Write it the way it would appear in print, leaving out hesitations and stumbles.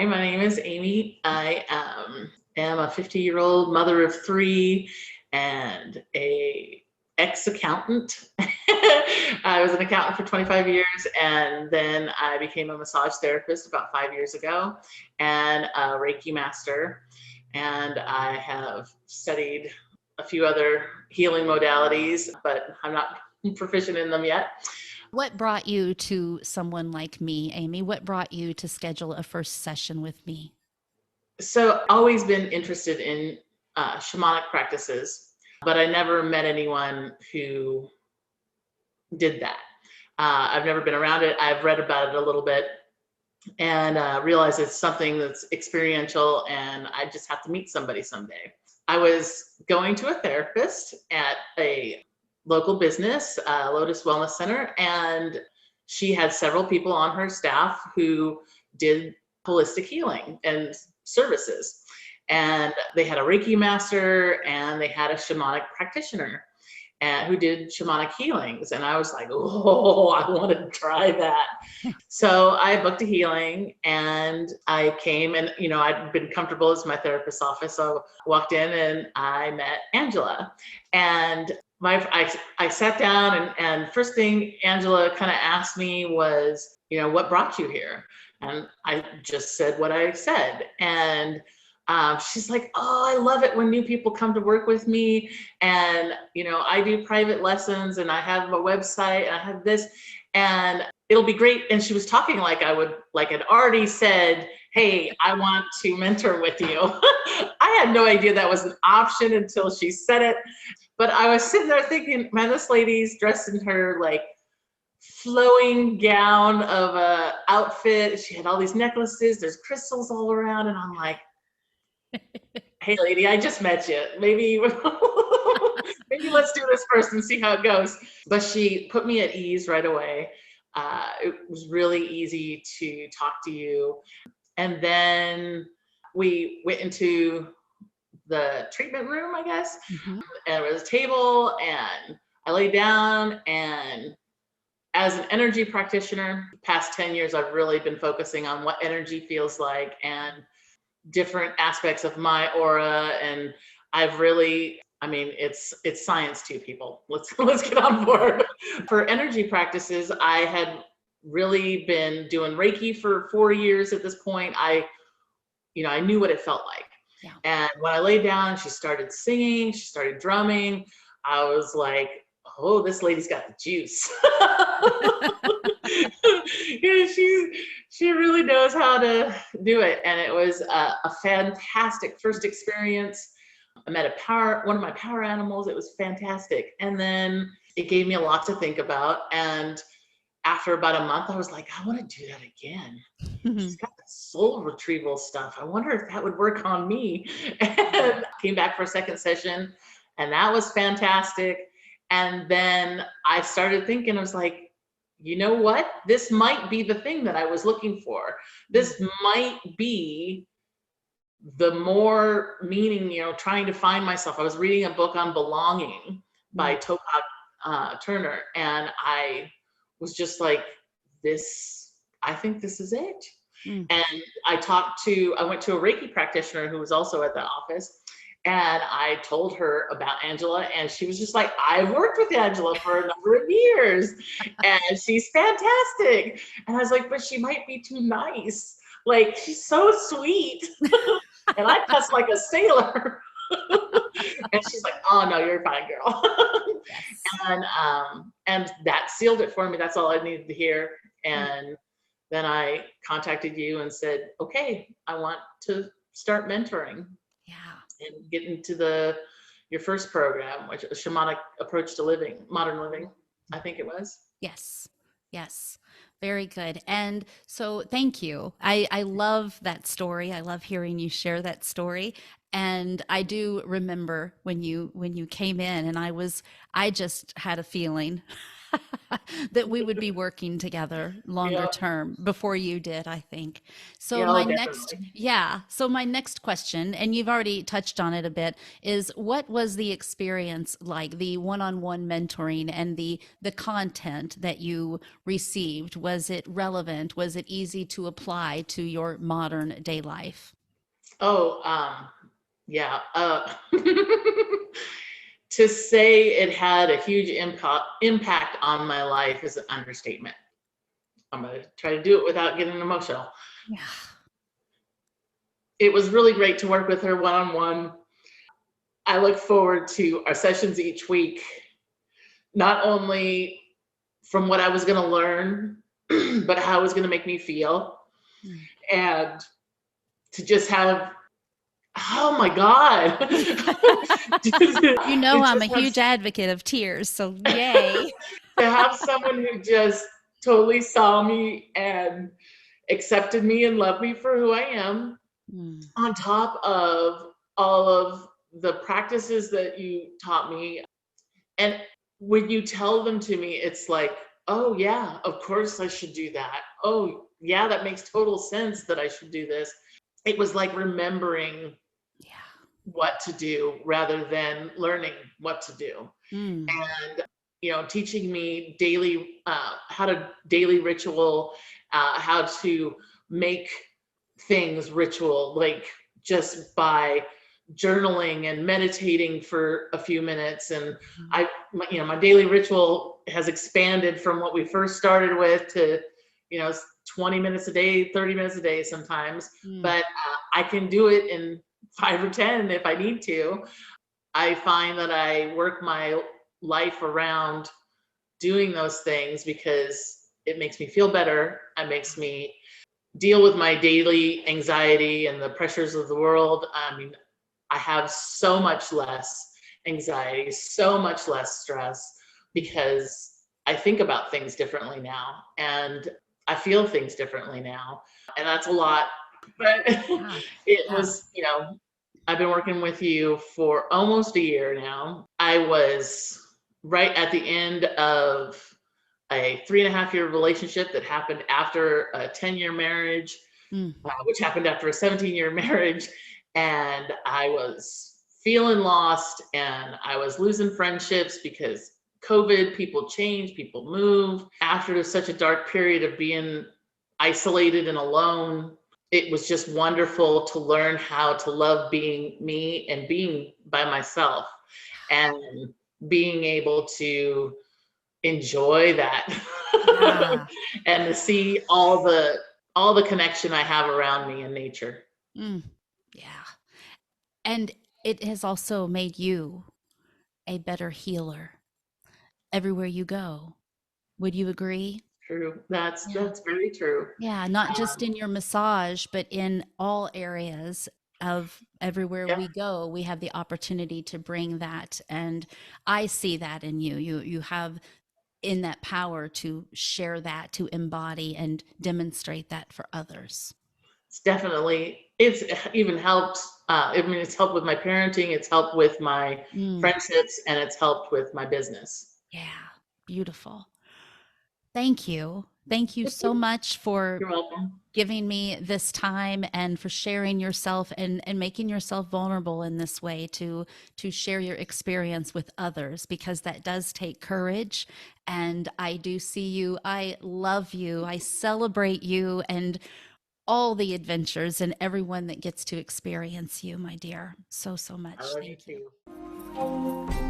Hi, my name is Amy. I am a 50-year-old mother of three and a ex-accountant. I was an accountant for 25 years, and then I became a massage therapist about 5 years ago, and a Reiki master. And I have studied a few other healing modalities, but I'm not proficient in them yet. What brought you to someone like me, Amy? What brought you to schedule a first session with me? So always been interested in shamanic practices, but I never met anyone who did that. I've never been around it. I've read about it a little bit and realized it's something that's experiential and I just have to meet somebody someday. I was going to a therapist at a local business, Lotus Wellness Center, and she had several people on her staff who did holistic healing and services. And they had a Reiki master and they had a shamanic practitioner and who did shamanic healings. And I was like, oh, I want to try that. So I booked a healing and I came and, I'd been comfortable as my therapist's office. So I walked in and I met Angela. And I sat down and first thing Angela kind of asked me was, what brought you here? And I just said what I said. And she's like, oh, I love it when new people come to work with me. And, I do private lessons and I have a website and I have this and it'll be great. And she was talking like I'd already said, hey, I want to mentor with you. I had no idea that was an option until she said it. But I was sitting there thinking, man, this lady's dressed in her like flowing gown of a outfit. She had all these necklaces. There's crystals all around. And I'm like, hey, lady, I just met you. Maybe let's do this first and see how it goes. But she put me at ease right away. It was really easy to talk to you. And then we went into the treatment room, I guess. Mm-hmm. And there was a table and I laid down, and as an energy practitioner, the past 10 years, I've really been focusing on what energy feels like and different aspects of my aura. And I've really, it's science too, people. Let's get on board. For energy practices, I had really been doing Reiki for 4 years at this point. I knew what it felt like. Yeah. And when I laid down, she started singing, she started drumming. I was like, oh, this lady's got the juice. She really knows how to do it. And it was a fantastic first experience. I met one of my power animals. It was fantastic. And then it gave me a lot to think about. And after about a month, I was like, I want to do that again. She's got the soul retrieval stuff. I wonder if that would work on me. And came back for a second session, and that was fantastic. And then I started thinking, I was like, you know what? This might be the thing that I was looking for. This might be the more meaning, trying to find myself. I was reading a book on belonging by Topak Turner, and I was just like, I think this is it. And I went to a Reiki practitioner who was also at the office, and I told her about Angela, and she was just like, I've worked with Angela for a number of years and she's fantastic. And I was like, but she might be too nice. Like, she's so sweet. And I cuss like a sailor. And she's like, oh no, you're fine, girl. Yes. And that sealed it for me. That's all I needed to hear. And then I contacted you and said, okay, I want to start mentoring. Yeah. And get into your first program, which was Shamanic Approach to Living, Modern Living, I think it was. Yes. Yes. Very good. And so thank you. I love that story. I love hearing you share that story. And I do remember when you came in, and I just had a feeling. that we would be working together longer Yeah. term before you did, I think. So Yeah, my oh, next, definitely. yeah, so my next question, and you've already touched on it a bit, is what was the experience like, the one-on-one mentoring and the content that you received? Was it relevant? Was it easy to apply to your modern day life? Oh, yeah. To say it had a huge impact on my life is an understatement. I'm going to try to do it without getting emotional. Yeah. It was really great to work with her one on one. I look forward to our sessions each week, not only from what I was going to learn, but how it was going to make me feel. Mm. And to just have, oh my God. You know, it I'm a just huge has advocate of tears, so yay. to have someone who just totally saw me and accepted me and loved me for who I am, Mm. on top of all of the practices that you taught me. And when you tell them to me, it's like, oh, yeah, of course I should do that. Oh, yeah, that makes total sense that I should do this. It was like remembering Yeah. what to do rather than learning what to do. Mm. And teaching me daily how to daily ritual, how to make things ritual, like just by journaling and meditating for a few minutes. And Mm. my daily ritual has expanded from what we first started with to you know 20 minutes a day, 30 minutes a day sometimes, Mm. but I can do it in 5 or 10 if I need to. I find that I work my life around doing those things because it makes me feel better. It makes me deal with my daily anxiety and the pressures of the world. I mean, I have so much less anxiety, so much less stress because I think about things differently now and I feel things differently now. And that's a lot. But Yeah. it Yeah. was, I've been working with you for almost a year now. I was right at the end of a 3.5 year relationship that happened after a 10-year marriage, Mm. which happened after a 17-year marriage. And I was feeling lost and I was losing friendships because COVID, people change, people move. After such a dark period of being isolated and alone, it was just wonderful to learn how to love being me and being by myself and being able to enjoy that Yeah. and to see all the connection I have around me in nature. Mm. Yeah. And it has also made you a better healer everywhere you go. Would you agree? True. That's Yeah. that's very true. Yeah, not just Um, in your massage, but in all areas of everywhere yeah, we go, we have the opportunity to bring that. And I see that in you. You have in that power to share that, to embody and demonstrate that for others. it's even helped. I mean, it's helped with my parenting. It's helped with my Mm, friendships, and it's helped with my business. yeah, beautiful. Thank you. Thank you so much for You're welcome. giving me this time and for sharing yourself and making yourself vulnerable in this way to share your experience with others, because that does take courage. And I do see you. I love you. I celebrate you and all the adventures and everyone that gets to experience you, my dear. So, so I much. love you Thank you. too.